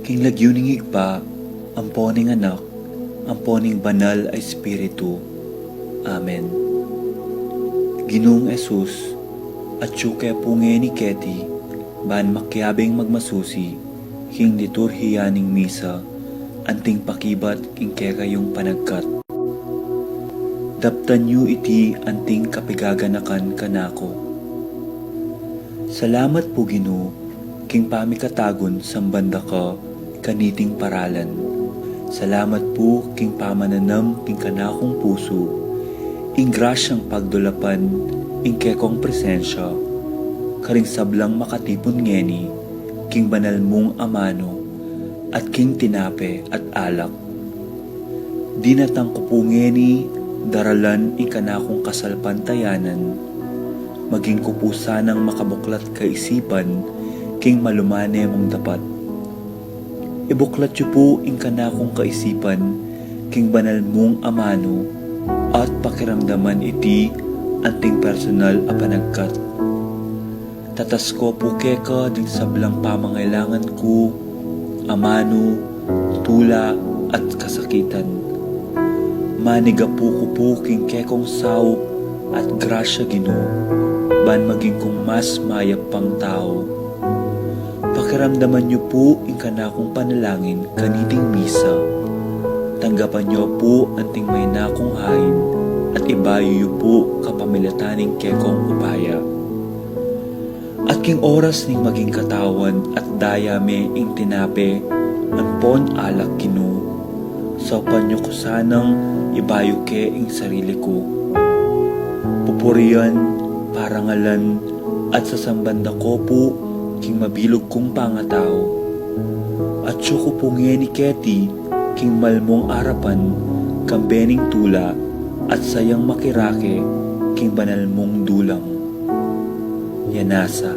King lagyuning igpa, amponing anak, amponing banal ay Espiritu. Amen. Ginoong Esus, at syuke punge ni Keti, ban makyabing magmasusi, king liturhiyaning misa, anting pakibat king kekayong panagkat. Daptan yu iti anting kapigaganakan kanako. Salamat po Ginoo, king pamikatagon sambanda ka, kaniting paralan. Salamat po king pamananam king kanakong puso, ing grasyang pagdulapan, ing kekong presensya, karing sablang makatipon ngeni, king banal mong amano, at king tinape at alak. Dinatang ko po ngeni, daralan ing kanakong kasalpantayanan, maging ko sanang makabuklat kaisipan, king malumane mong dapat. Ibuklat yu po ing kanakong kaisipan, king banal mong amano, at pakiramdaman iti, anting personal a panagkat. Tatas ko po keka din sablang pamangailangan ko, amano, tula at kasakitan. Maniga po king kekong sao at grasya Ginoo, ban maging kong mas mayap pang tao. Pakiramdaman niyo po ing kanakong panalangin kaniting misa. Tanggapan niyo po anting may nakong hain at ibayo niyo po kapamilataning kekong upaya. At king oras ning maging katawan at dayame ing tinape, ampon alak Ginoo. Saupan niyo ko sanang ibayo ke ing sarili ko. Pupurian, parangalan, at sasambanda ko po king mabilog kong pangatao. At siyo ko po ni Keti, king malmong arapan, kambening tula, at sayang makirake, king banal mong dulang. Yanasa.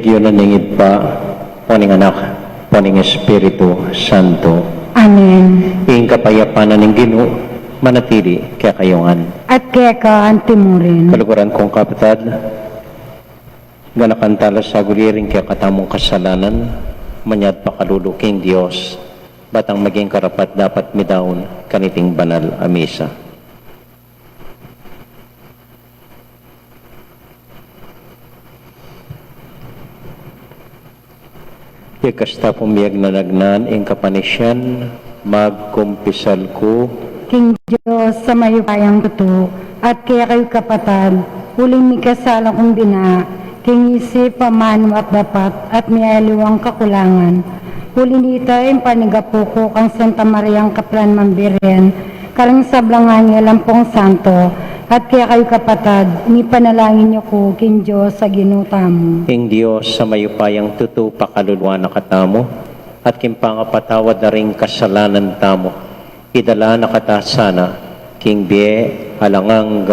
Tigyo na ningid pa, poning anak, poning Espiritu Santo. Amen. Ing kapayapanan ng Ginoo, manatili kaya kayongan. At kaya ka antimurin. Kaluguran kong kapatad, ganakantala sa guliring kaya katamong kasalanan, manyad pakaluluking Diyos, batang maging karapat dapat midaon kaniting banal a misa. Ikasta pumiyag na nagnan, ing kapanisyan, magkumpisal ko, King Diyos sa mayupayang tuto, at kaya kayo kapatad, huling mi kasala kong bina, king isip, pamano at dapat, at may aliwang kakulangan. Huli nita yung panigapuko kang Santa Mariang Kaplan Mambiren, karang sablangan niya lampong santo, at kaya kayo kapatad, ni panalangin niyo ko, King Diyos, sa ginuta mo. ing Diyos sa mayupayang tuto pakaluluwa na katamo, at kimpangapatawad na ring kasalanan tamo, idala na katasana, king bie, halangang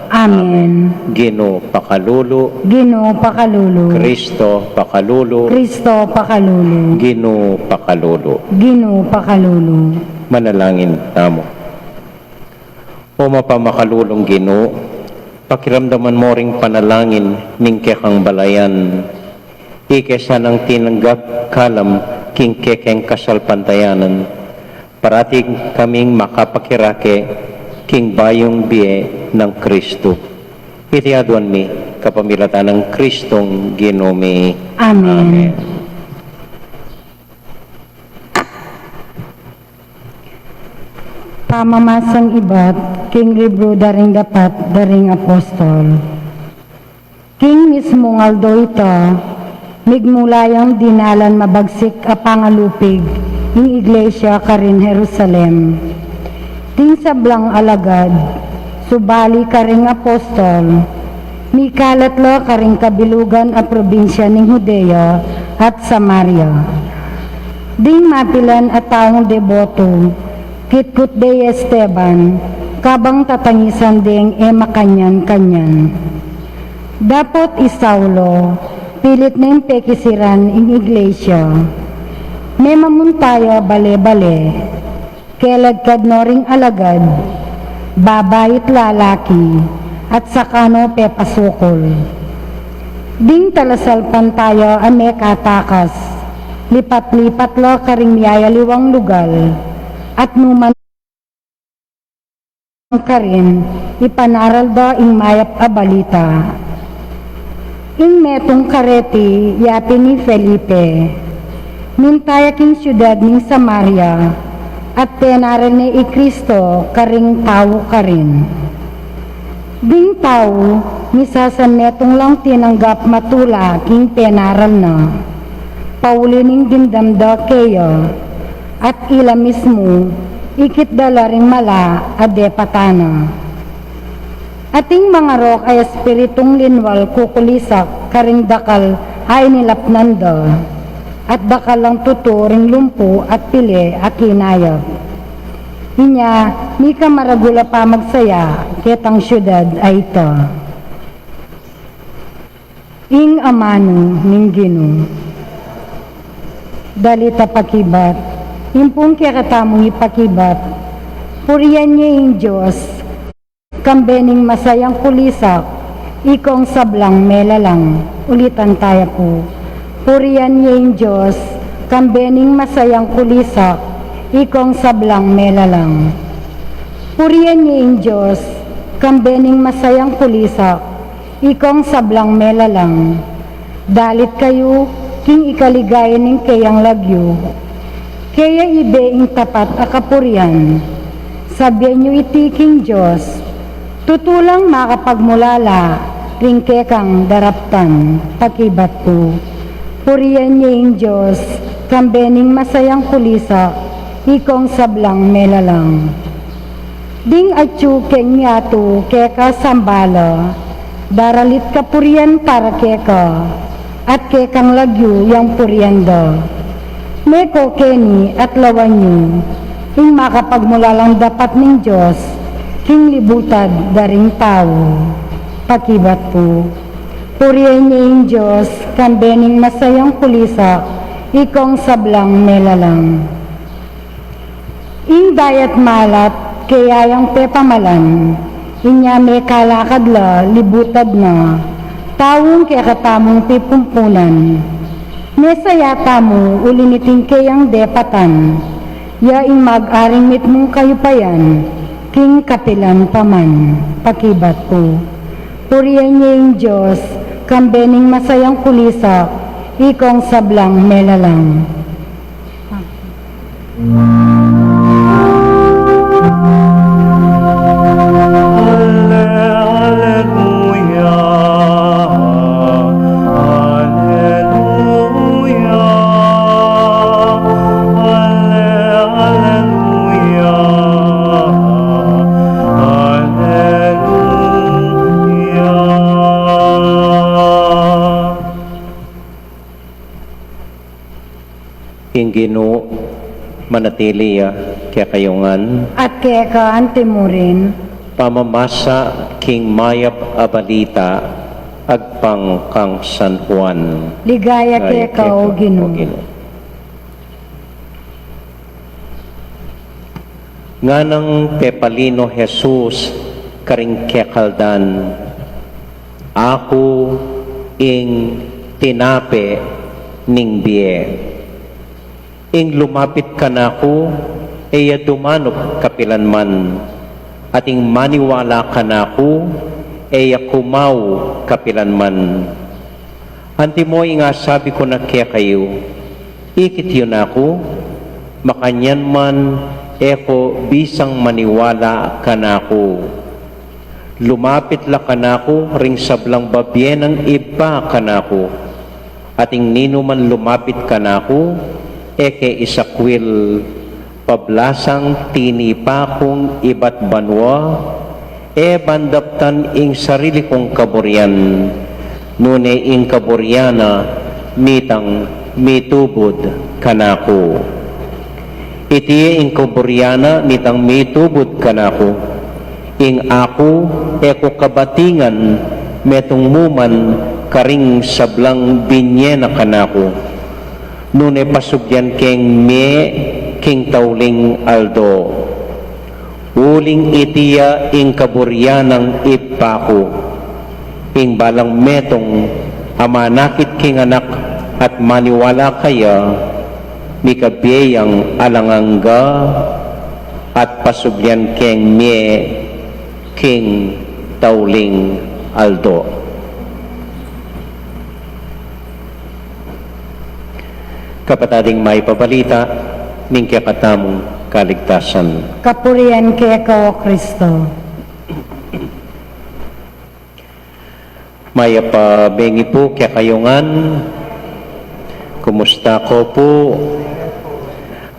Amen. Gino pakalulu, Ginoo pakalulu. Kristo pakalulu, Kristo pakalulu. Gino pakalulu. Ginoo pakalulu. Manalangin tamo. O mapamakalulong Ginoo, pakiramdaman mo ring panalangin ning kekang balayan, ikesa ng tinanggap kalam king kekeng kasalpantayanan, parating kaming makapakirake king bayong biye ng Kristo. Itiaduan mi kapamilatan ng Kristong Ginoo. Amen. Pamamasang ibat, king libro daring dapat, daring apostol. King mismo ngaldo ito, migmulayang dinalan mabagsik a pangalupig, ng iglesia karin Jerusalem. Ting sablang alagad, subali karing apostol, mikalatlo karing kabilugan a probinsya ng Judea at Samaria. Ding mapilan at taong deboto, kitkut de Esteban, kabang tatangisan ding makanyan-kanyan. Dapot isaulo, pilit na yung pekisiran in iglesia. May mamuntaya bale-bale, kelagkad no ring alagad, babayit lalaki, at sakano pepasukol. Ding talasalpan tayo ame katakas, lipat-lipat lo karing miyayaliwang lugal, at numan karin, ipanaral da ing mayap a balita. Ing metong kareti, yapi ni Felipe, mintaya king syudad ning Samaria, at penaral ni Kristo karing tao karin. Ding tao, misasan metong lang tinanggap matula king penaral na, paulining dindamda kayo, at ila mismo, ikit dala ring mala adepatana. Ating mga rok ay espiritong linwal kukulisak karing dakal ay nilapnanda, at dakal lang tuturing lumpo at pili at kinayag. Inya, mi ka maragula pa magsaya, ketang syudad ay ito. Ing amano ning Ginoo, dalita pakibat, impong kaya katamong ipakibat, puriyan niya yung Diyos, kambening masayang kulisak, ikong sablang melalang, ulitan tayo po. Puriyan niya yung Diyos, kambening masayang kulisak, ikong sablang melalang. Puriyan niya yung Diyos, kambening masayang kulisak, ikong sablang melalang. Dalit kayo, king ikaligayan ng kayang lagyo, kaya ibeing tapat akapurian. Sabihan niyo iti king Diyos, tutulang makapagmulala, ringke kang daraptan, pakibat po. Puriyan niya yung Diyos, kambening masayang kulisa, ikong sablang melalang. Ding atyu keng miyato, keka sambala, daralit kapurian para keka, at kekang lagyo yang purianda. Meko keni at lawan niyo, ing makapagmulalang dapat ng Diyos, king libutad daring tao, pakibat po. Purihin niya yung Diyos, kambening masayang kulisak, ikong sablang melalang. Ing dayat malat, kayayang pepamalan, inya may kalakadla, libutad na, tawong kaya katamong pipumpunan. Mesayata mo, uliniting kayang depatan, ya ing mag-aring mitmong kayupayan, king kapilan paman, pakibat po. Purihan niya yung Diyos, kambening masayang kulisak, ikong sablang melalang. King Ginoo, manatili kaya kayungan, At kaya ka antimurin, pamamasa King Mayap Abalita, agpang kang San Juan. ligaya kaya ka o Ginoo. Nga ng Pepalino Jesus, karing kekaldan, ako ing tinape ning biye. Ing lumapit ka na ako, eya dumanop kapilanman, at ing maniwala ka na ako, eya kumaw kapilanman. Anti mo nga sabi ko na kaya kayo, ikit yun ako, makanyan man, eko bisang maniwala ka na ako. Lumapit la ka na ako, ring sablang babye ng iba ka na ako, at ing nino man lumapit ka na ako, eke isakwil pablasang tinipa kong iba't banwa, bandaptan ing sarili kong kaburyan, nune ing kaburyana mitang mitubod kanako. Iti ing kaburyana mitang mitubod kanako, ing ako eko kabatingan metong muman karing sablang binyena kanako. Nune pasugyan keng me king tauling aldo, uling itiya ing kaburyanang ipako, ing balang metong amanakit king anak at maniwala kaya ni kabiyang alangangga at pasugyan keng me king tauling aldo. Kapatading may pabalita, ning katamong kaligtasan. Kapurihan kaya ka o Kristo. Maya pa bengi po kaya kayungan, kumusta ko po,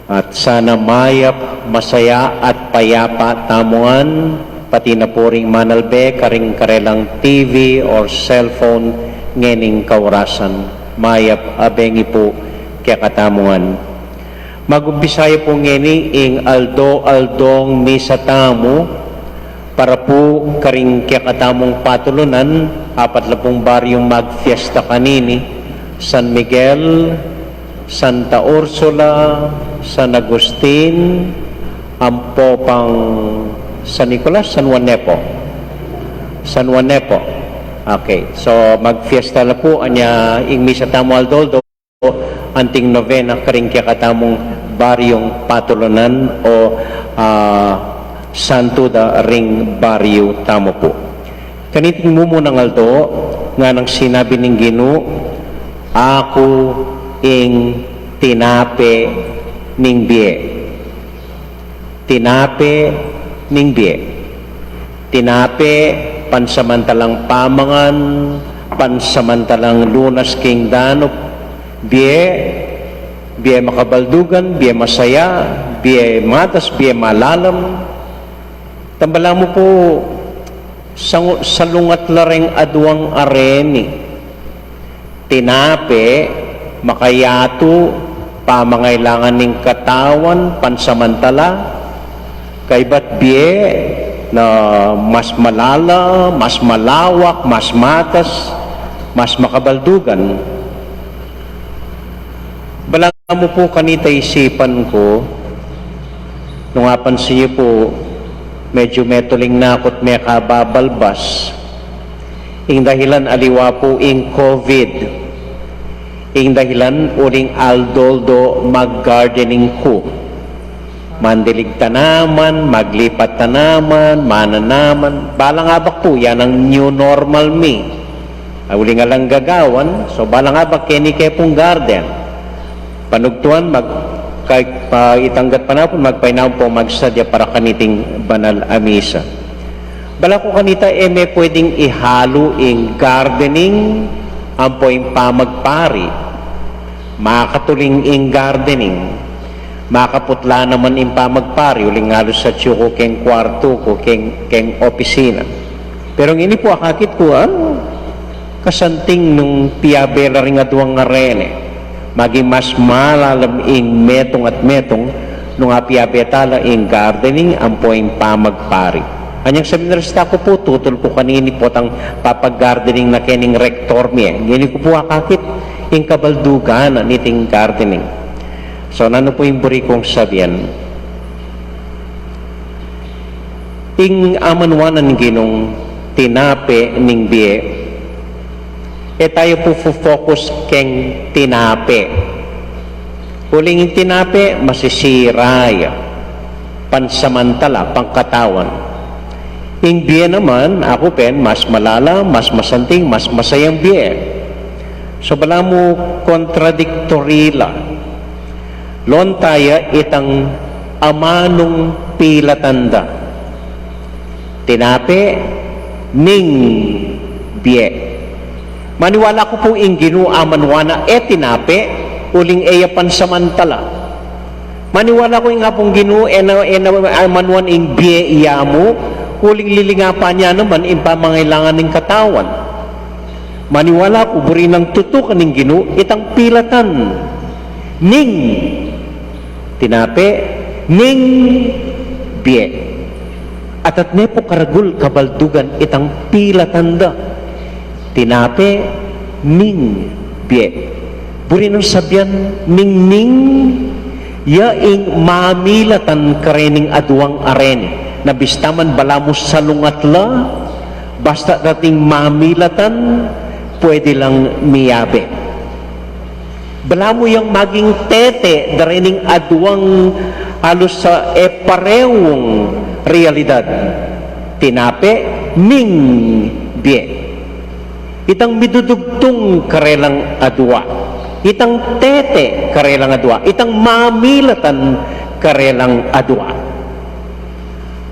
at sana mayap, masaya at payapa tamuan, pati na po ring manalbe, karing karelang TV or cellphone, ngening kaurasan. Mayap abengi po kaya katamungan. Mag-umpisaya po ngeni ing aldo-aldong misa tamo para po karing kaya katamong patulunan, 40 baryong magfiesta kanini, San Miguel, Santa Ursula, San Agustin, Ampopang San Nicolas, San Juan Nepo. San Juan Nepo. Okay, so magfiesta na po anya ing misa tamo aldo anting novena karing kaya katamong baryong patulunan o santo da ring baryo tamo po. Kaniting mumo ng aldo nga nang sinabi ng Ginoo, ako ing tinape ning biye. Tinape ning biye. Tinape pansamantalang pamangan, pansamantalang lunas king danop, biye makabaldugan, biye masaya, biye matas, biye malalam. Tambalang mo po sa lungat lareng adwang areni. Tinape, makayato, pamangailangan ng katawan, pansamantala, kay ba't biye na mas malala, mas malawak, mas matas, mas makabaldugan. Balang mo po kanita isipan ko, nung apansin niyo po, medyo metuling na ako't may kababalbas. Ing dahilan aliwa po ing COVID. Ing dahilan uling aldoldo mag-gardening ko. Mandilig tanaman, maglipat tanaman, mananaman. Balang abak po, yan ang new normal me. Uli nga lang gagawan, so balang abak kini kay pong garden. Panugtuan, itanggat pa na po, magpainaw po magsadya para kaniting banal amisa. Bala ko kanita, may pwedeng ihalo ing gardening, ang po yung pamagpari. Makatuling ing gardening. Makaputla naman ing pamagpari, uling halos sa tiyoko keng kwarto ko, keng opisina. Pero ini po akakit ko, kasanting nung piyabela ring aduang nga rene. Maging mas malalam ing metong at metong nung apiyabetala ing gardening ang poing pamagpari. Anyang seminarista ko po, tutol po kanini po tang papag-gardening na kening rektor miye. Gini ko po akakit ing kabaldugan niting gardening. So, nano po yung buri kong sabihan? Ing amanwanan ginong tinape ning biye, tayo po focus keng tinape. Huling yung tinape, masisiraya. Pansamantala, pangkatawan. Yung biye naman, ako pen, mas malala, mas masanting, mas masayang biye. So, bala mo contradictory la. Lontaya itang amanong pilatanda. Tinape, ning biye. Maniwala ko po ing ginuamanwana tinape, uling eya pansamantala. Maniwala ko ing hapong amanwan ing biye iyamu, uling lilingapan niya naman ing pamangailangan ng katawan. Maniwala ko buri ng tutukan ng itang pilatan. Ning tinape, ning biye. At nepo karagul kabaldugan itang pilatanda. Tinape, ning biye. Buri ng sabyan, ning yaing mamilatan karening aduang arene. Nabistaman balamos sa lungatla, basta dating mamilatan, pwede lang miyabe. Balamo yung maging tete, darening aduang halos sa parehong realidad. Tinape, ning biye. Itang midudugtong karelang adwa. Itang tete karelang adwa. Itang mamilatan karelang adwa.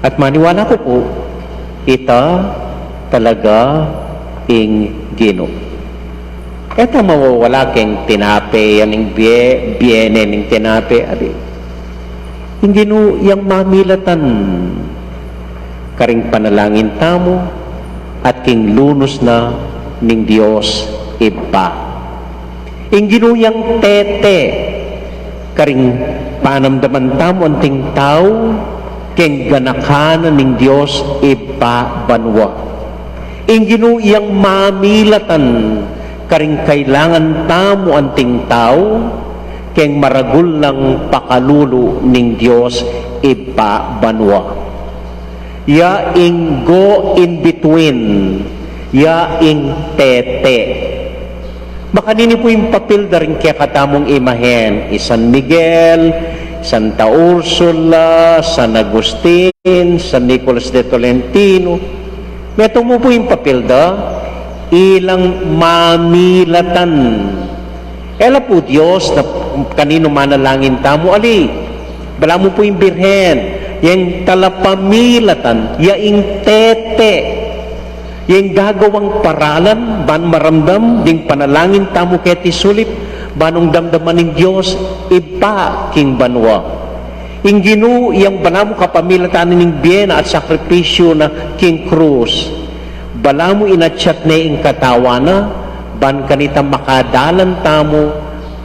At maniwala ko po, ita talaga ing Gino. Ito mawawala keng tinape, yan ing biyene ning tinape. Adi, ing Gino, yung mamilatan karing panalangin tamo at king lunos na ning Dios iba. Ing ginuyang tete karing panamdaman tamo anting tao keng ganakanan ning Dios iba banwa. Ing ginuyang mamilatan karing kailangan tamo anting tao keng maragul lang pakalulu ning Dios iba banwa. Ya ing go in between, yaing tete. Makanini po yung papel da rin kaya katamong imahen. San Miguel, Santa Ursula, San Agustin, San Nicolas de Tolentino. Meto mo po yung papel da, ilang mamilatan. Ela po Diyos na kanino manalangin tamo, ali. Bala mo po yung birhen, yung talapamilatan, yaing tete. Yung gagawang paralan, ban maramdam, ding panalangin tamo keti sulit, banong damdaman ng Diyos, iba king banwa. Ing ginu, yung banamo kapamilatan ng biyena at sakripisyo na king cruz. Balamo inatsat na ing katawana, ban kanita makadalan tamo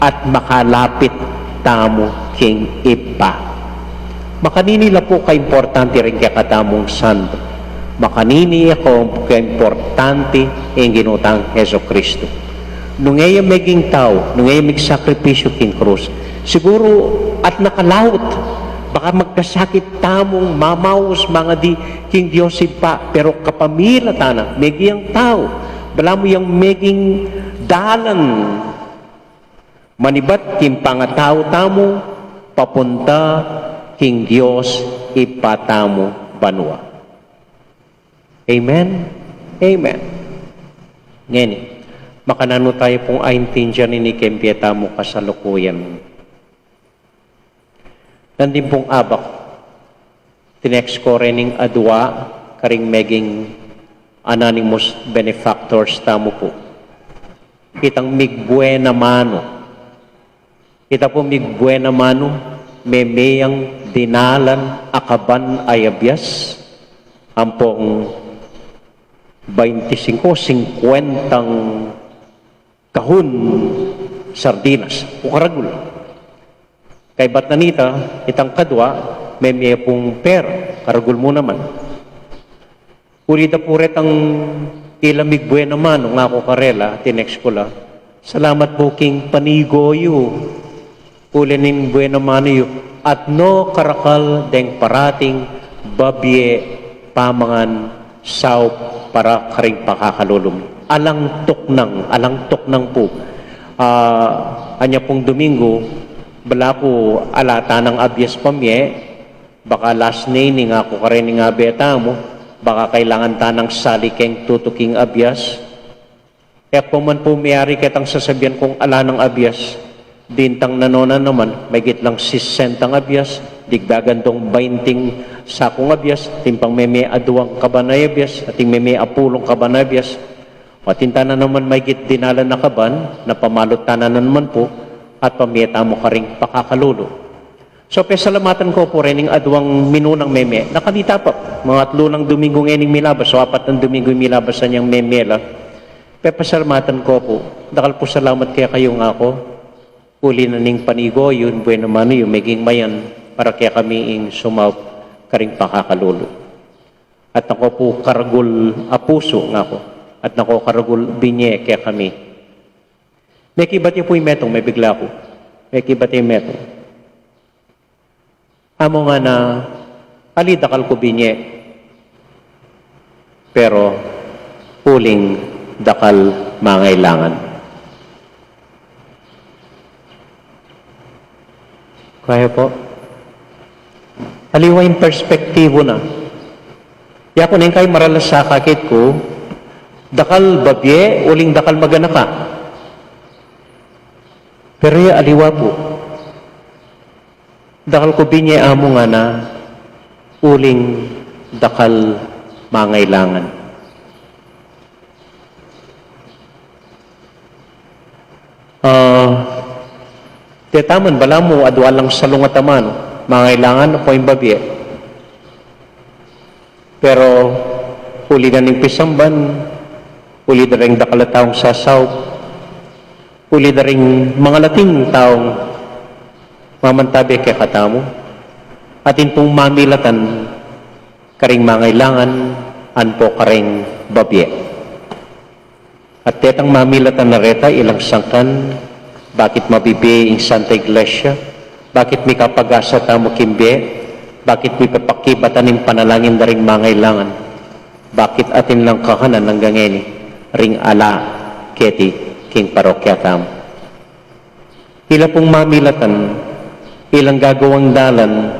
at makalapit tamo king iba. Makaninila po ka-importante rin kaya katamong santo. makanini ako importante ang ginutang Heso Kristo. Nung ngayon maging tao, nung ngayon magsakripisyo king krus, siguro at nakalaot, baka magkasakit tamong mamaus mga di king Diyos pa, pero kapamila tana, megiyang tao, bala mo yung meging dalan, manibat king pangatao tamo, papunta king Diyos ipatamo banwa. Amen? Amen. Ngayon, makanano tayo pong aintindihan ni Kempiyata mo kasalukuyan. Nandun pong abak, tinex ko rin adwa, karing meging anonymous benefactors tamo po. Kitang migbuena mano. Kita po migbuena mano, memeyang dinalan akaban ayabyas, ampong 25-50 kahon sardinas o karagul. Kay ba't nanita, itang kadwa, may pong per, karagul mo naman. Urida puret ang ilamig buwan naman, ng ako karela, tinex ko la, salamat po king panigoyo, ulinin buwan naman yu, at no karakal deng parating babye pamangan sao para karing pakakalulong. Alang tuknang po. Anya pong Domingo, bala po alata ng abyas pamye, baka last name nga ako karin nga beta mo, baka kailangan tanang salikeng tutuking abyas. Kaya kung man po mayari kitang sasabihan kung ala ng abyas, dintang nanona naman, may gitlang 60 abyas, digdagandong 20 sakong abyas, timpang meme aduang kabanay abyas, ating meme apulong kabanay abyas, matinta na naman may git dinalan na kaban, na pamalot tanan na naman po, at pamiyeta mo ka rin pakakalulo. So, pesalamatan ko po rin yung aduang minunang meme, nakalita pa, mga 3 ng Domingo ngayon milabas, so 4 ng Domingo milabas na niyang memela. Pesalamatan ko po, dakal po salamat kaya kayo nga ako, uli na ning panigo, yun, bueno mano yun, maging mayan, para kaya kami ing sumaw karing pakakalulo. At ako po karagul apuso nga ako, at nako karagul binye kaya kami. May kibati po yung metong, may bigla ko. May kibati yung metong. Amo nga na, alidakal ko binye. Pero, huling dakal mangailangan. Kaya po? Aliwa yung perspektibo na. Kaya ko na yung kayo maralas sa kakit ko, dakal babye, uling dakal magana ka. Pero yung aliwa po, dakal ko binye amo nga na uling dakal mangailangan. Tetaman, bala mo, adwalang salungataman, mangailangan po yung babye. Pero, uli na ning pisamban, uli na rin dakalataong sasaw, uli na rin mga lating taong mamantabi kay katamo, atin pong mamilatan karing mangailangan, anpo karing babye. At tetang mamilatan na reta ilang sangkan, bakit mabibi ang Santa Iglesia, bakit may kapag-asa tamo kimbe, bakit may papakibatan ng panalangin na ring mangailangan, bakit atin lang kakanan ng gangeni, ring ala, keti, king parokya tamo. Ila pong mamilatan, ilang gagawang dalan,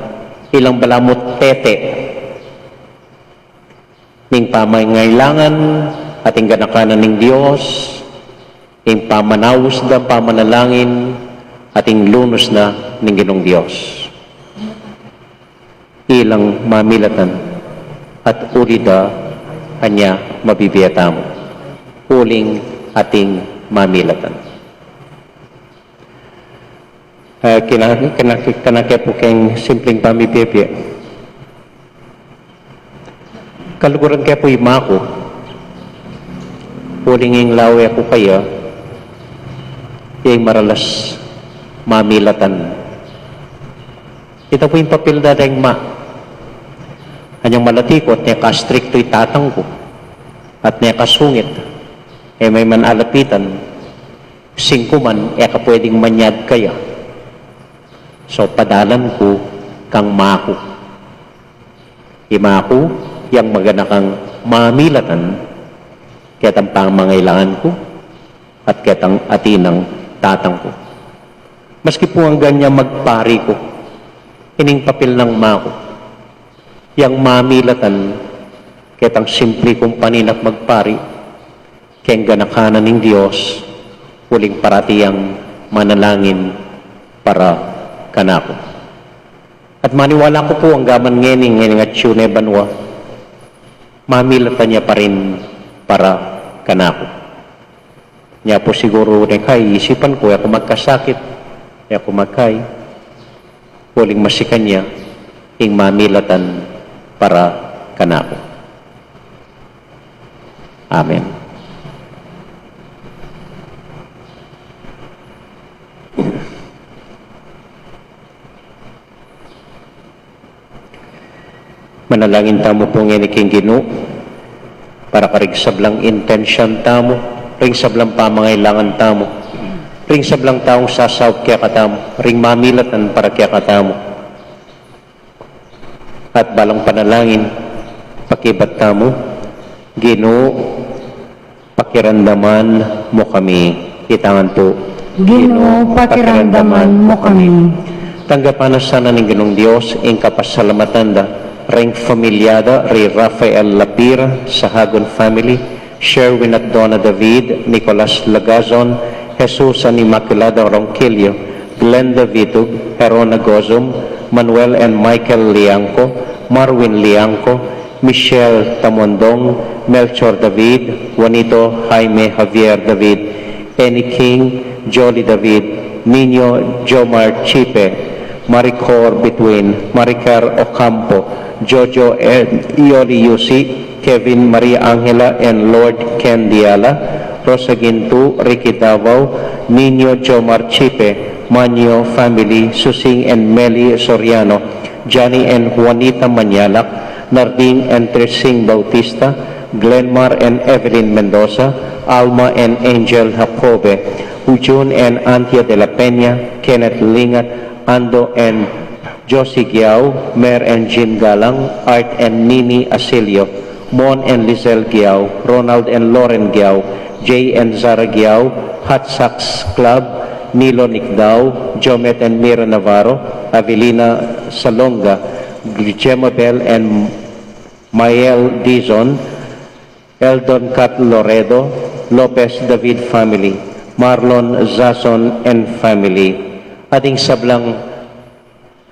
ilang balamot tete, ning pamangailangan, ating ganakanan ng Diyos, ing pamanawas na pamanalangin, ating lunos na ng Ginong Diyos. Ilang mamilatan, at urida, kanya mabibiyatamo. Uling ating mamilatan. Kinakaya po kayong simpleng pamibibya. Kaluguran kaya po imako. Uling yung lawe ako kaya, yung maralas mamilatan. Ito po yung papel na rin ma. Anyang malatikot, niya ka-stricto'y tatang ko. At niya kasungit. May manalapitan. 5 man, ka pwedeng manyad kaya. So, padalan ko kang mako. Imako, yang magana kang mamilatan, ketang pangangailangan ko, at ketang atinang tatang ko. Maski po ang ganyan magpari ko, ining papel ng mako, yang mamilatan, ketang simple kong paninap magpari, keng ganakanan ng Diyos, uling paratiyang manalangin para kanako. At maniwala ko po ang gaman ngening at syune banwa, mamilatan niya pa rin para kanako. Niya po siguro kay isipan ko, ako magkasakit, ako magkay, uling masikan niya, ing mamilatan para kanako. Amen. Manalangin tamo po ngayon iking Ginoo para karigsablang intention tamo, ring sablang pamangailangan tamo, ring sablang taong sasaw kaya katamo, ring mamilatan para kaya katamo. At balang panalangin, pakibat tamo, Ginoo, pakiramdaman mo kami. Itangan po, Ginoo, pakiramdaman mo kami. Tanggapan na sana ng Ginoong Diyos, ing kapasalamatan da, ring familyada, ri Rafael Lapira, sa Hagon family, Sherwin at Donna David, Nicolas Lagazon, Jesus and Immaculada Ronquillo, Glenda Vitug, Herona Gozum, Manuel and Michael Liangco, Marwin Liangco, Michelle Tamondong, Melchor David, Juanito Jaime Javier David, Penny King, Jolly David, Nino Jomar Chipe, Maricor Between, Maricar Ocampo, Jojo and Ioli Yusi, Kevin Maria Angela and Lord Ken Diala, Rosa Gintu, Ricky Davao, Nino Jomar Chipe, Manyo family, Susing and Meli Soriano, Johnny and Juanita Manyalak, Narding and Tresing Bautista, Glenmar and Evelyn Mendoza, Alma and Angel Jacobe, Ujun and Antia de la Peña, Kenneth Lingat, Ando and Josie Giao, Mer and Jean Galang, Art and Nini Asilio, Mon and Lizelle Giao, Ronald and Lauren Giao, Jay and Zara Giao, Hot Socks Club, Nilo Nicdao, Jomet and Mira Navarro, Avelina Salonga, Gemma Bell and Mael Dizon, Eldon Cat Loredo, Lopez David family, Marlon Zason and family. Ating sablang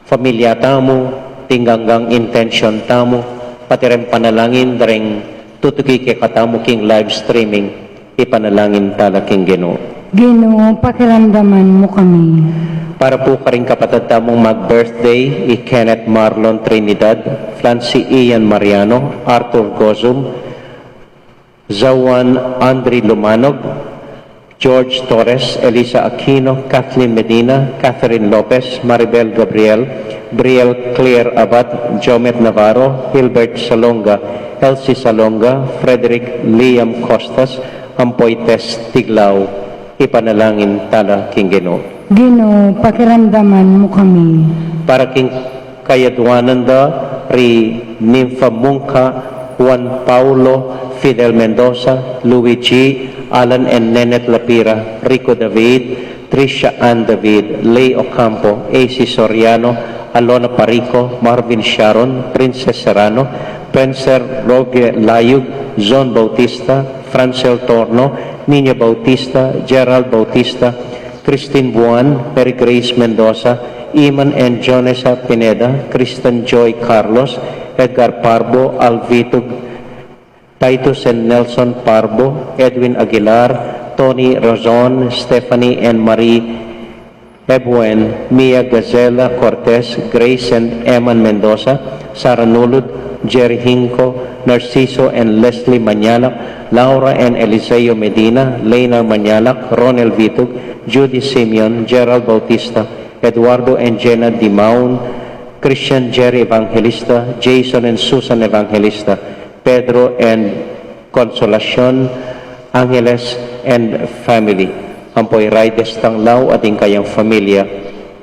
familia tamo, tinganggang intention tamo, pati rin panalangin daring tutuki kay katamo king live streaming, ipanalangin tala king Ginoo. Ginoo, pakiramdaman mo kami. Para po karing kapatid tamong mag-birthday, Kenneth Marlon Trinidad, Francie Ian Mariano, Arthur Gozum, Zawan Andre Lumanog, George Torres, Elisa Aquino, Kathleen Medina, Catherine Lopez, Maribel Gabriel, Briel Claire Abad, Jomet Navarro, Hilbert Salonga, Elsie Salonga, Frederick Liam Costas, Ampoy Tess Tiglao, ipanalangin tala king Ginoo. Ginoo, pakiramdaman mo kami. Para king kayadwanan da, ri Nympha Mungka, Juan Paulo, Fidel Mendoza, Luigi, Alan and Nenet Lapira, Rico David, Tricia Ann David, Lay Ocampo, AC Soriano, Alona Parico, Marvin Sharon, Princess Serrano, Penser Roque Layug, Zon Bautista, Francel Torno, Nina Bautista, Gerald Bautista, Christine Buan, Mary Grace Mendoza, Iman and Jonesa Pineda, Kristen Joy Carlos, Edgar Parbo, Alvito Titus and Nelson Parbo, Edwin Aguilar, Tony Rozon, Stephanie and Marie Ebuen, Mia Gazela Cortez, Grace and Eman Mendoza, Sara Nulud, Jerry Hinco, Narciso and Leslie Manyalak, Laura and Eliseo Medina, Lena Manyalak, Ronel Vitug, Judy Simeon, Gerald Bautista, Eduardo and Jenna Dimaun, Christian Jerry Evangelista, Jason and Susan Evangelista, Pedro and Consolacion Angeles and family. Ampoy Raides Tanglaw at kayang familia,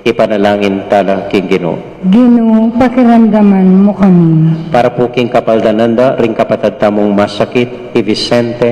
ipanalangin tala king Ginoo. Ginoo, pakiramdaman mo kami. Para po king kapaldananda, ring kapatad tamong masakit, i Vicente,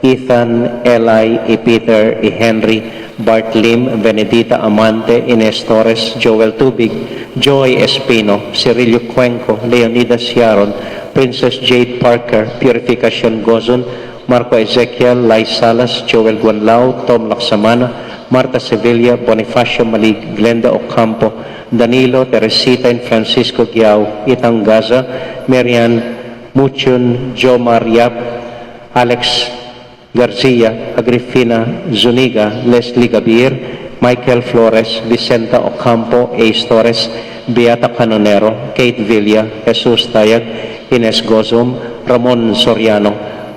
Ethan, Eli, i Peter, i Henry, Bart Lim, Benedita Amante, Ines Torres, Joel Tubig, Joy Espino, Cirilio Cuenco, Leonidas Yaron, Princess Jade Parker, Purificación Gozon, Marco Ezekiel, Lai Salas, Joel Guanlao, Tom Laksamana, Marta Sevilla, Bonifacio Malig, Glenda Ocampo, Danilo, Teresita and Francisco Giao, Itang Gaza, Marian Muchun, Jomar Yap, Alex Garcia, Agrifina Zuniga, Leslie Gabir, Michael Flores, Vicenta Ocampo, Ace Torres, Beata Canonero, Kate Villa, Jesus Tayag, Ines Gozum, Ramon Soriano,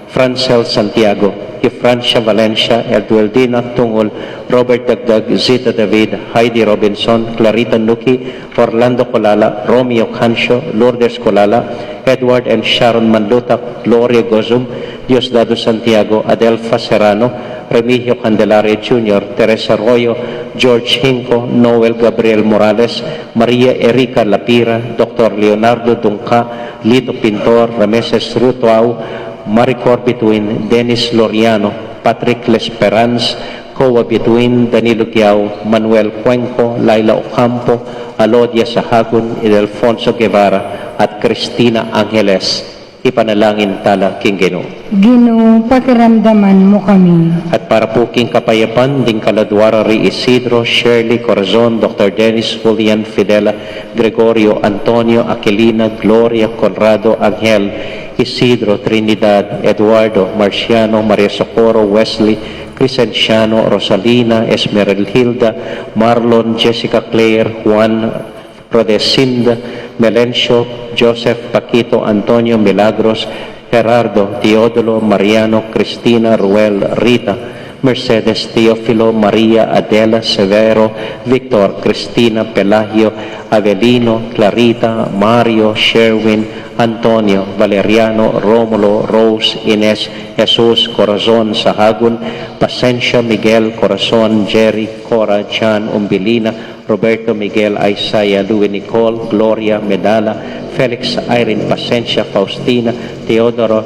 Francel Santiago, Francia Valencia, Edwildina Tungol, Robert Dagdag, Zita David, Heidi Robinson, Clarita Nuki, Orlando Colala, Romeo Cancio, Lourdes Colala, Edward and Sharon Manlutak, Gloria Gozum, Diosdado Santiago, Adelfa Serrano, Remigio Candelaria Jr., Teresa Arroyo, George Hinco, Noel Gabriel Morales, Maria Erika Lapira, Dr. Leonardo Dungka, Lito Pintor, Rameses Rutuau, Maricor Bituin, Dennis Loriano, Patrick Lesperance, Kowa Bituin, Danilo Giao, Manuel Cuenco, Laila Ocampo, Alodia Sahagun, Idelfonso Guevara, at Cristina Angeles. Ipanalangin tala king Ginoo. Ginoo, pakiramdaman mo kami. At para po king kapayapan, ding kaladwara ri Isidro, Shirley Corazon, Dr. Dennis Julian Fidela, Gregorio Antonio Aquilina, Gloria Conrado Angel, Isidro Trinidad, Eduardo Marciano, Maria Socorro, Wesley, Crescenciano, Rosalina, Esmeralda, Marlon, Jessica Claire, Juan Rodesinda, Melencio, Joseph Paquito, Antonio Milagros, Gerardo, Teodolo, Mariano, Cristina, Ruel, Rita, Mercedes, Teofilo, Maria, Adela, Severo, Victor, Cristina, Pelagio, Avelino, Clarita, Mario, Sherwin, Antonio, Valeriano, Romulo, Rose, Ines, Jesus, Corazon, Sahagun, Pasensia, Miguel, Corazon, Jerry, Cora, John, Umbilina, Roberto Miguel, Isaiah, Louis Nicole, Gloria, Medala, Felix, Irene, Pasensia, Faustina, Teodoro,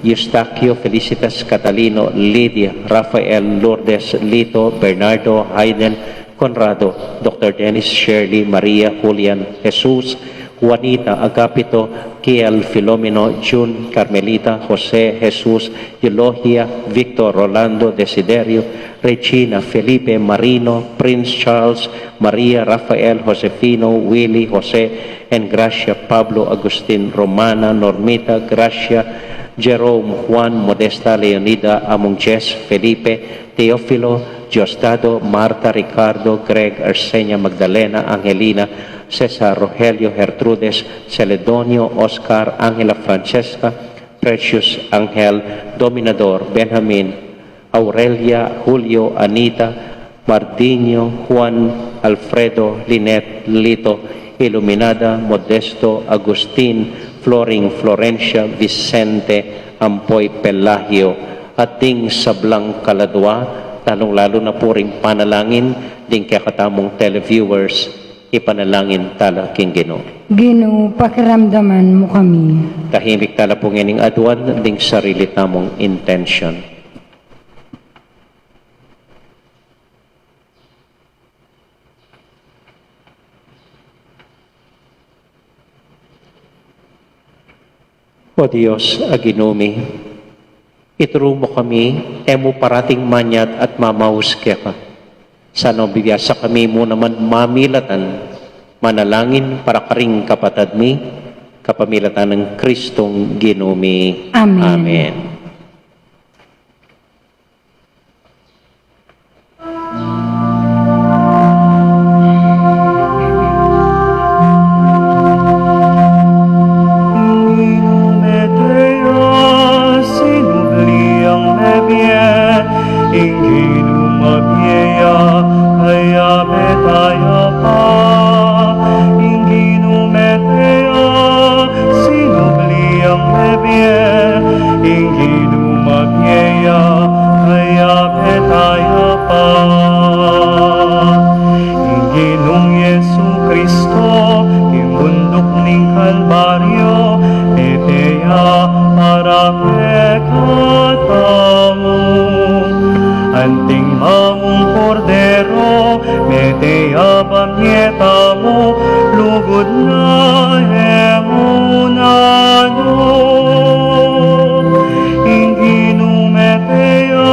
Eustaquio, Felicitas, Catalino, Lydia, Rafael, Lourdes, Lito, Bernardo, Hayden, Conrado, Dr. Dennis, Shirley, Maria, Julian, Jesus, Juanita, Agapito, Kiel, Filomeno, June, Carmelita, Jose, Jesus, Eulogia, Victor, Rolando, Desiderio, Regina, Felipe, Marino, Prince Charles, Maria, Rafael, Josefino, Willie, Jose, and Gracia, Pablo, Agustin, Romana, Normita, Gracia, Jerome, Juan, Modesta, Leonida, Among Jess, Felipe, Teofilo, Diosdado, Marta, Ricardo, Greg, Arsenia, Magdalena, Angelina, Cesar, Rogelio, Gertrudes, Celedonio, Oscar, Angela Francesca, Precious, Angel, Dominador, Benjamin, Aurelia, Julio, Anita, Mardinho, Juan, Alfredo, Linet, Lito, Iluminada, Modesto, Agustin, Floring, Florencia, Vicente, Ampoy, Pelagio, at ding sablang kaladwa, lalong-lalo na po ring panalangin, ding kakatamong televiewers, ipanalangin tala king Ginoo. Ginoo, pakiramdaman mo kami. Tahimik tala po nganing adwan, ding sarili tamong intention. O Diyos, aginumi, ituro mo kami, emo parating manyat at mamaus ka. Sana bibiyasa kami mo naman mamilatan, manalangin para karing kapatad mi, kapamilatan ng Kristong ginumi. Amen. Amen. Inginu Calvario, etea para pecatamu. Anting maung kordero, metea pamyetamu, lugod na emunano. Inginu metea,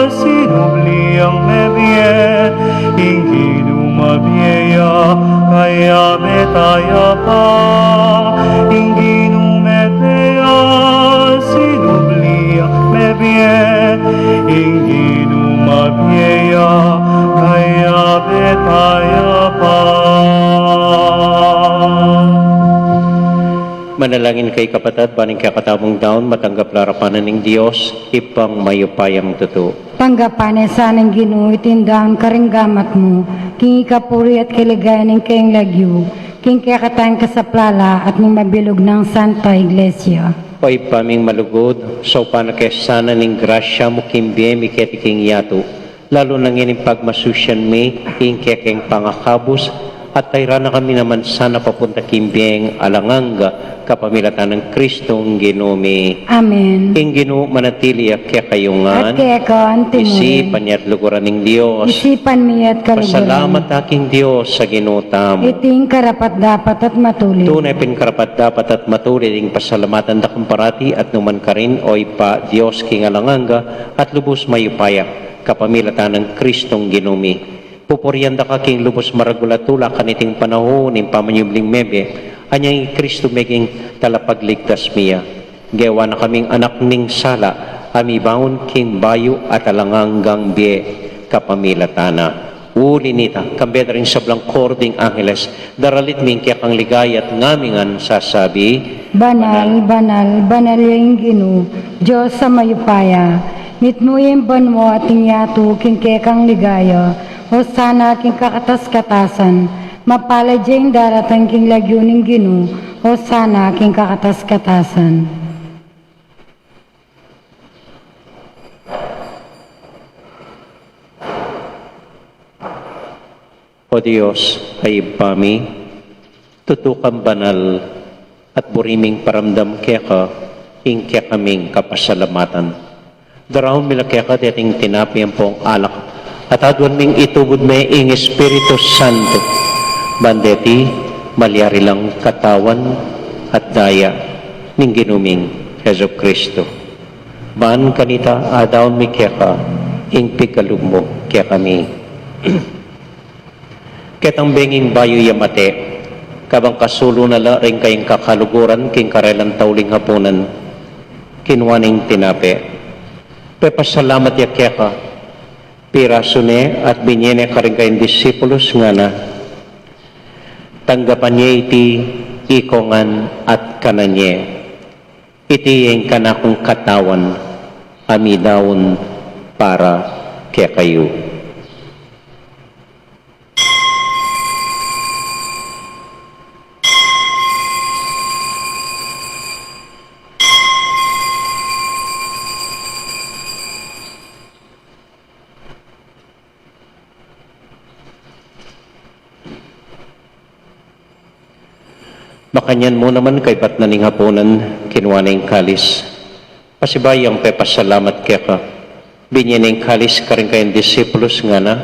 sinubli ang mebie, inginu mabieya, kaya betaya pa. Inginu metea, sinubli ang mebie, inginu mabieya, kaya betaya pa. Manalangin kay kapatid, baning kakatabong daon, matanggap larapanan ng Diyos, ipang mayupayang totoo. Tanggapan sa ng Ginoo itindahan karinggamat mo, king ikapuri at kiligayan ng kayang lagyo, king kakatayang kasaplala at ng mabilog ng Santa Iglesia. Pay paming malugod, so panakesana ng grasya mo kimbiye mi ketiking yato, lalo nang ining pagmasusyan mi, king kekeng pangakabos, at tayra na kami naman sana papunta kimbiyeng alanganga, kapamilatan ng Kristong Ginumi. Amen. King Ginu manatili at kaya kayungan, At kaya ka, isipan niya at luguran ng Diyos. isipan mi at kaluguran. Pasalamat aking Diyos sa ginutam. Iting karapat dapat at matuloy. Tunay pinkarapat dapat at matuloy ding pasalamatan dakong parati at numan ka rin o ipa Diyos king alanganga at lubos mayupaya kapamilatan ng Kristong Ginumi. Pupurianda ka king lubos maragulatula kaniting panahon ng pamanyubling mebe anyang Kristo meging talapagligtas miya. Gewa na kaming anak ning sala amibaon king bayo at alanganggang bie kapamilatana. Uli nita, kambeda rin sa blang kording angeles, daralit ming kaya kang ligayat ngamingan sasabi, Banal, banal, banal yung Ginoo, Diyos sa mayupaya. Mitmuyin banmo ating yato king kekang ligaya, o sana king kakatas-katasan. Mapalad yung daratang king lagyo ng Ginoo, o sana king kakatas-katasan. O Diyos, ay pami, tutukang banal at buriming paramdam kaya ka, ing kaya kaming kapasalamatan. Darahon mila kaya ka dating tinapian pong alak, at adwan ming itubod may ing Espiritu Santo, bandeti, malyari lang katawan at daya, ning ginuming Jesu Kristo. Baan kanita, adawon mi kaya ka, ing pikalub mo kaya kami. Ketang benging bayo yamate, kabang kasulo na la rin kayong kakaluguran, king karelang tauling hapunan, kinwaning tinape. Pepasalamat ya kaya ka, pirasune at binyene ka rin kayong disipulos nga na, tanggapan niya iti ikongan at kananye, iti yung kanakong katawan, amidawon para kaya kayo. Makanyan mo naman kay ba't naning hapunan kinwaning kalis. Pasibayang pepasalamat kaya ka. Binyaning kalis ka rin kayong disipulos nga na.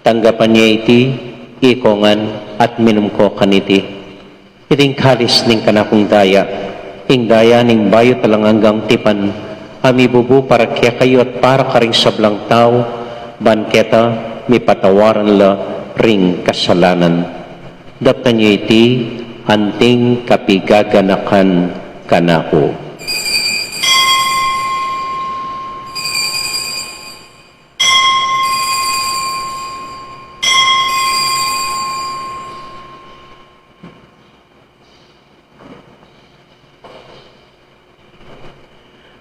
Tanggapan niya iti, ikongan at minum ko kaniti. Iting kalis ning kanakong daya. Ing daya ning bayo talang hanggang tipan. Amibubu para kaya kayo at para ka rin sablang tao. Banketa, may patawaran la ring kasalanan. Dapta niya iti, anting kapigaganakan kanako.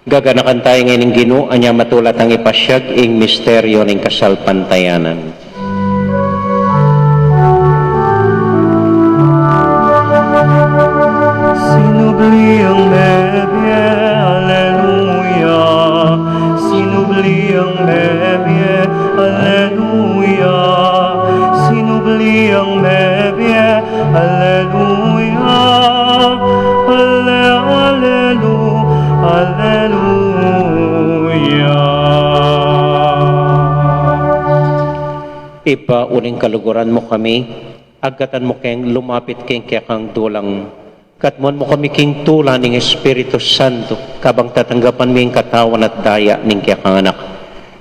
Gaganakan tayo ngayon ng Ginoo, anya matulat ang ipasyag ing misteryo ng kasalpantayanan. Sinubli ang bebye, aleluya. Sinubli ang bebye, aleluya. Sinubli ang bebye, aleluya. Iba uning kaluguran mo kami, agatan mo keng lumapit keng kang dulang. Katmon mo kami king tula ng Espiritu Santo, kabang tatanggapan mo yung katawan at daya ng kang anak.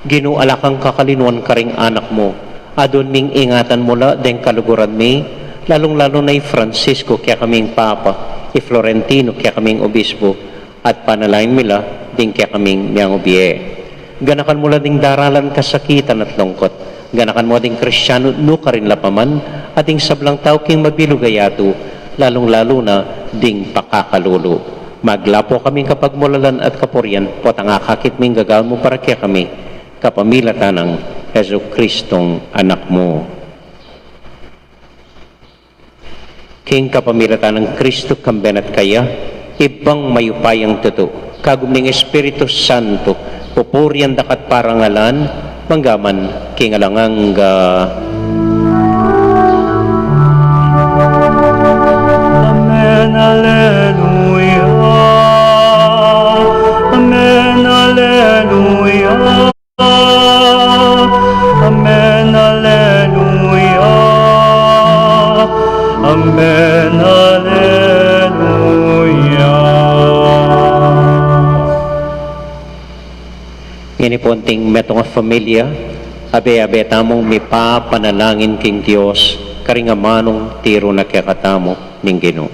Ginuala kang kakalinuan ka ring anak mo, adon ming ingatan mo la den kaluguran mi, lalong-lalo na Francisco kaya kaming Papa, Florentino kaya kaming Obispo, at panalain mila din kaya kaming miyang ubiye. Ganakan mo la ding daralan kasakitan at lungkot, ganakan mo ding Kristyano no ka rin lapaman, ating sablang tao king mabilugayato, lalong-lalo na ding pakakalulo. Maglapo kaming kapagmulalan at kapurian, potang akakit ming gagawin mo para kaya kami, kapamilatan ng Heso Kristong anak mo. King kapamilatan ng Kristo kambenat kaya, ibang mayupayang tuto, kagumning Espiritu Santo, pupurian dakat parangalan, manggaman king alangang Amen, Alleluia. Amen, Alleluia. Amen, Alleluia. Amen, Alleluia. Ngini ponting metong familia, abe-abe tamong mipa panalangin king Dios, karingamanong tiro na kakatamo ning Ginoo.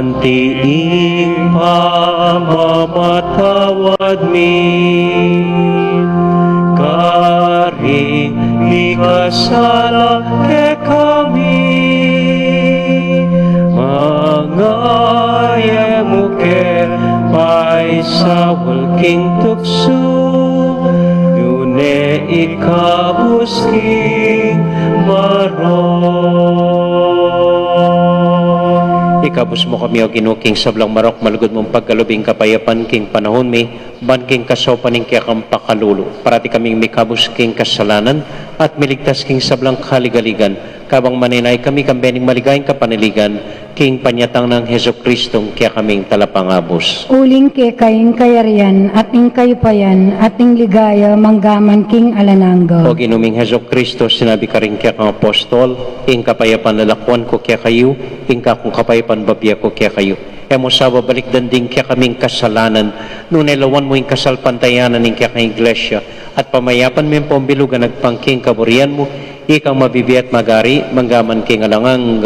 Antiing pamamatawad mi, karing mikasala ke kami, mangaya mo ke paisa walking tukso, yune ikabusking maron. Ikabus mo kami o ginuking sablang marok, malugod mong pagkalubing kapayapan king panahon mi, ban king kasopan ning kaya kang pakalulo. Parati kaming mikabus king kasalanan at miligtas king sablang kaligaligan. Kabang maninay kami kambening maligayang kapaniligan, king panyatang ng Heso Kristong kaya kaming talapangabos. Uling ke kaying kayarian, ating kayupayan, ating ligaya, manggaman king alanangga. O ginuming Heso Kristo, sinabi ka rin kaya kang apostol, ing kapayapan lalakwan ko kaya kayo, ing kakong kapayapan babya ko kaya kayo. Emo sa babalik danding kaya kaming kasalanan, nunelawan mo yung kasalpantayanan ng kaya kang iglesia, at pamayapan mo yung pambilugan nagpangking kaburian mo, ikang mabibiat magari, manggaman king alangang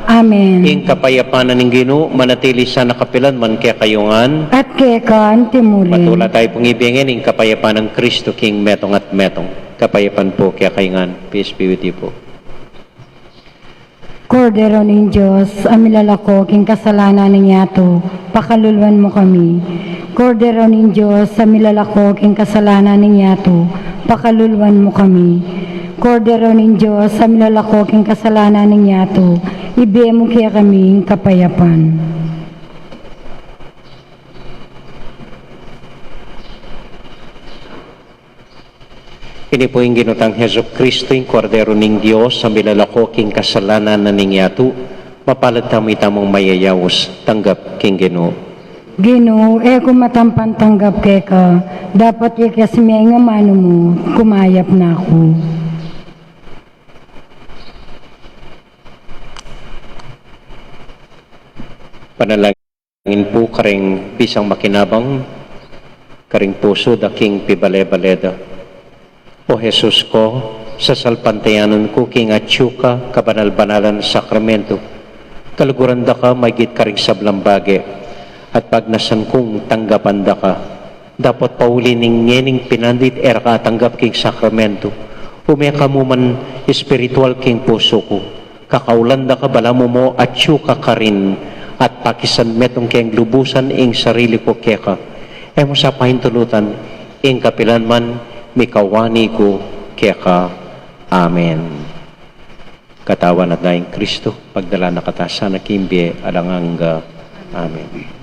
Amen. ing kapayapanan ng Ginoo, manatili sa nakapilan man kaya kayungan, At kekan timulin. matula tayo pong ibigin ing kapayapan ng Kristo king metong at metong. Kapayapan po kaya kayungan. Peace be with you po. Kordero ng Diyos, amilalako king kasalanan ng yato, pakaluluan mo kami. Kordero ng Diyos, amilalako king kasalanan ng yato, pakaluluan mo kami. Kordero ng Diyos, amilalako king kasalanan ng yato, ibiye mo kaya kaming kapayapan. Ini po yung ginutang Heso Kristo, yung Kordero ng Diyos, sa milalako king kasalanan na ninyato, Mapalad tamang mayayawos, tanggap king Ginoo. Ginoo, kung matampan tanggap kay ka, dapat ikas may nga mano mo, kumayap na ako. Panalangin po karing pisang makinabang, karing puso da king pibale-baleda. O Jesus ko, sa salpantayanan ko king atyuka, kabanal-banalan sakramento, kaluguran da ka, magit karing sablambage, at pag nasan kong tanggapan da ka, dapat paulining ngening pinandit ka tanggap king sakramento, umeka mo man espiritual king puso ko, kakaulan da ka bala mo atyuka ka rin, at pakisan metong keng lubusan ing sarili ko keka, mo sa pahintulutan, ing kapilan man, mikawani ko keka. Amen. Katawan at daing Kristo, pagdala na katasan na kimbiye, alanganga. Amen.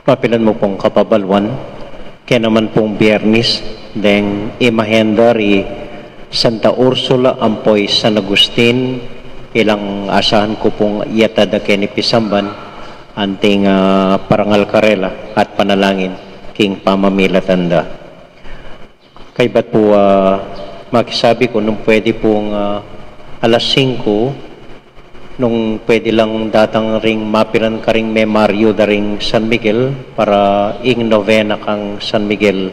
Papilan mo pong kapabalwan, kaya naman pong Biyernes, deng imahendari Santa Ursula Ampoy San Agustin, ilang asahan ko pong iatada kay ni Pisamban, anting parangal karela at panalangin, king pamamilatanda. Kay ba't po makisabi ko, nung pwede pong alas 5, nung pwede lang datang ring mapilan ka ring memaryo da ring San Miguel para ing novena kang San Miguel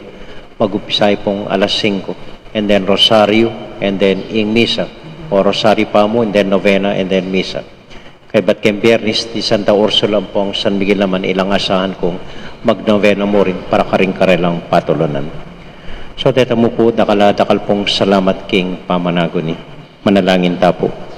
mag-upisay pong alas 5 and then Rosario and then ing Misa o Rosario pa mo and then novena and then Misa. Kay ba't kay Biyernes di Santa Ursula pong San Miguel naman ilang asahan kong mag-novena mo rin para ka rin karelang patulunan. So deta mo po dakal pong salamat king pamanagoni. Manalangin tapo.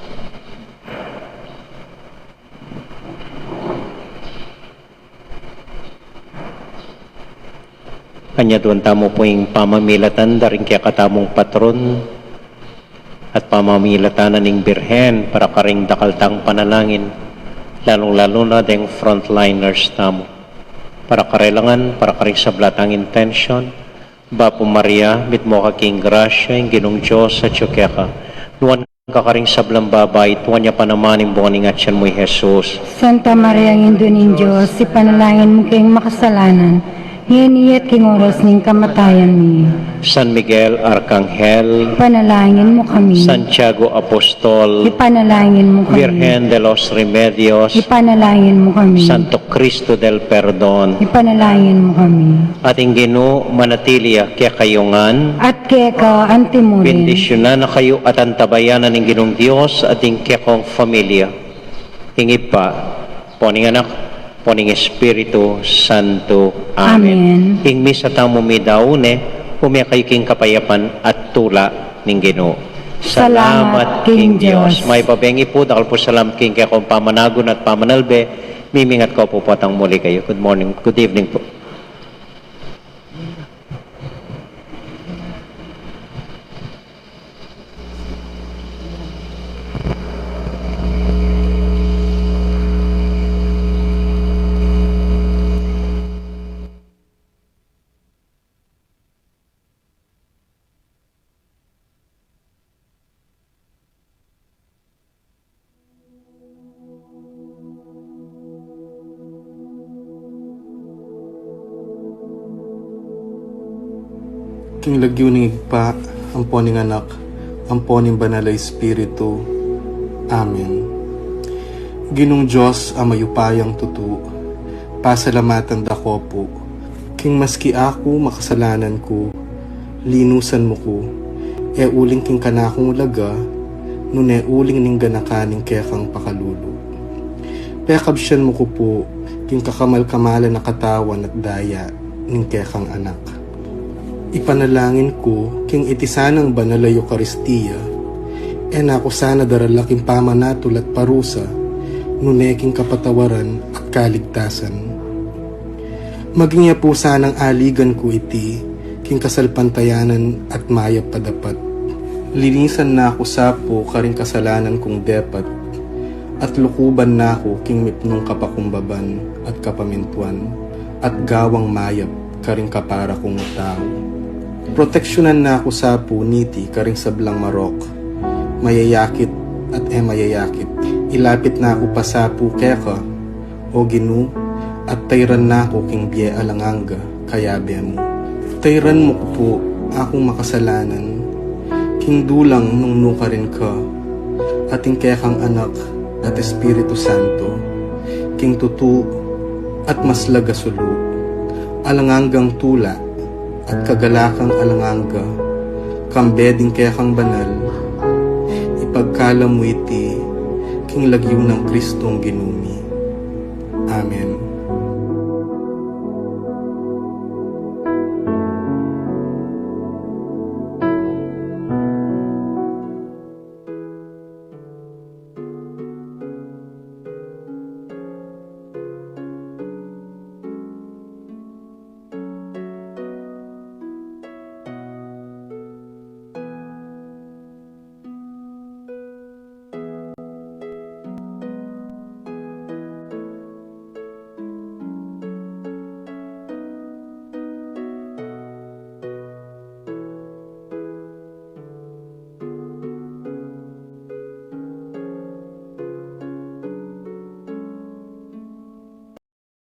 Anya doon tamo po yung pamamilatan daring kaya katamong patron at pamamilatanan ng Birhen para karing dakaltang panalangin, lalong-lalo na ding frontliners tamo. Para karelangan, para karing sablatang intention, Bapo Maria, mit mo kaking grasya, yung ginong Diyos sa Tiyokeka, nuwan kakaring sablang babay, tuwan niya pa naman yung buwaning at siyan mo'y Jesus. Santa Maria, ang Indo ng Diyos, ipanalangin mo kayong makasalanan, hiniit king oras ning kamatayan mi. San Miguel Arcangel, Ipanalangin mo kami. Santiago Apostol, Ipanalangin mo kami. Virgen de los Remedios, Ipanalangin mo kami. Santo Cristo del Perdon, Ipanalangin mo kami. ating Ginoo manatilia kaya kayongan, At keka antimurin. bendisyonan na kayo at antabayanan ng Ginong Diyos ating kekong familia. Hingip pa, poning anak, poning Espiritu Santo. Amen. Amen. Hingmi sa tamo mi daune, umya kayo king kapayapan at tula ng Ginoo. Salamat, King Diyos. May pabengi po, dakal po salam king kekong pamanagon at pamanalbe, mimingat ko po patang muli kayo. Good morning, good evening po. King lagyo ning igpa, ampo ning anak, ampo ning banal na Espiritu. Amen. Ginong Diyos ang mayupayang tutu, pasalamatan dako po. King maski ako makasalanan ko, linusan mo ko, e uling king kanakong laga, nune uling ning ganakaning kekang pakalulu. Pekabsyan mo ko po, king kakamal-kamalan na katawan at daya, ning kekang anak. Ipanalangin ko, king itisanang banal na Eucharistia, e nako sana daralaking pamanatul at parusa, nuneking kapatawaran at kaligtasan. Maging niya po sanang aligan ko iti, king kasalpantayanan at mayap padapat. Linisan na ako sapo karing kasalanan kong depat, at lukuban na ako king mipnong kapakumbaban at kapamintuan, at gawang mayap karing kapara kong tao. Proteksyonan na ako sa puniti karing sablang marok, mayayakit at mayayakit. Ilapit na ako pa sa keka, o Ginu, at tayran na ako king biye alanganga, kaya mo. Tayran mo ko po akong makasalanan, king dulang nung nuka rin ka, ating kekang anak at Espiritu Santo, king tutu at maslaga sulu, alanganggang tula, at kagalakang alanganga, kambeding kekang banal, ipagkala mo iti, king lagyo ng Kristong ginumi. Amen.